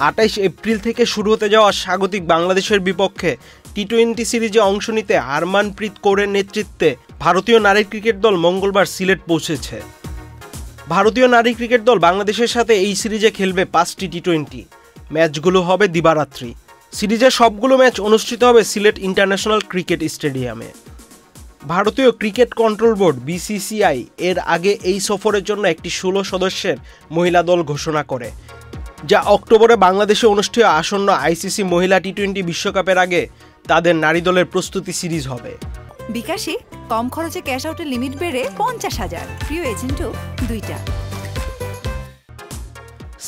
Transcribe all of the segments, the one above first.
২৮ April থেকে শুরু হতে যাওয়া স্বাগতিক বাংলাদেশের বিপক্ষে টি-20 সিরিজে অংশ নিতে হারমানপ্রীত কৌরের নেতৃত্বে ভারতীয় নারী ক্রিকেট দল মঙ্গলবার সিলেট পৌঁছেছে। ভারতীয় নারী ক্রিকেট দল বাংলাদেশের সাথে এই সিরিজে খেলবে 5টি টি-20। ম্যাচগুলো হবে দিবারাত্রি। সিরিজের সবগুলো ম্যাচ অনুষ্ঠিত হবে সিলেট ইন্টারন্যাশনাল ক্রিকেট স্টেডিয়ামে। ভারতীয় ক্রিকেট কন্ট্রোল বোর্ড বিসিসিআই এর আগে এই সফরের জন্য একটি 16 সদস্যের মহিলা দল ঘোষণা করে, যা অক্টোবরে বাংলাদেশে অনুষ্ঠেয় আসন্ন আইসিসি মহিলা টি-20 বিশ্বকাপের আগে তাদের নারী দলের প্রস্তুতি সিরিজ হবে। বিকাশে কম খরচে ক্যাশ আউটের লিমিট বেড়ে 50,000, প্রিয় এজেন্টও 2টা।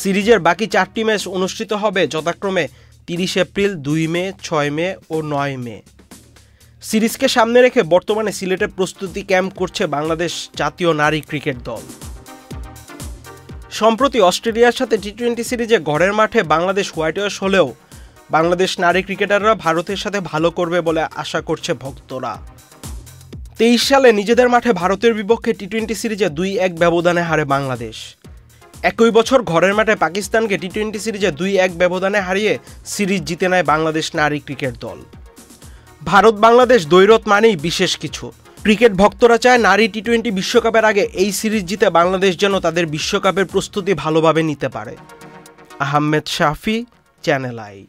সিরিজের বাকি 4টি ম্যাচ অনুষ্ঠিত হবে যথাক্রমে 30 এপ্রিল, 2 মে, 6 মে ও 9 মে। সিরিজকে সামনে রেখে বর্তমানে সিলেটে প্রস্তুতি ক্যাম্প করছে বাংলাদেশ জাতীয় নারী ক্রিকেট দল। সম্প্রতি অস্ট্রেলিয়ার সাথে টি-20 সিরিজে ঘরের মাঠে বাংলাদেশ হোয়াইট ওয়াশ হলেও বাংলাদেশ নারী ক্রিকেটাররা ভারতের সাথে ভালো করবে বলে আশা করছে ভক্তরা। 23 সালে নিজেদের মাঠে ভারতের বিপক্ষে টি-20 সিরিজে 2-1 ব্যবধানে হারে বাংলাদেশ। একই বছর ঘরের মাঠে পাকিস্তানকে টি-20 সিরিজে 2-1 ব্যবধানে হারিয়ে সিরিজ জিতে নেয় বাংলাদেশ নারী ক্রিকেট দল। ভারত বাংলাদেশ দ্বৈরথ মানেই বিশেষ কিছু। ক্রিকেট ভক্তরা চায় নারী টি-20 বিশ্বকাপের আগে এই সিরিজ জিতে বাংলাদেশ যেন তাদের বিশ্বকাপের প্রস্তুতি ভালোভাবে নিতে পারে। আহমেদ শাফি, চ্যানেল আই।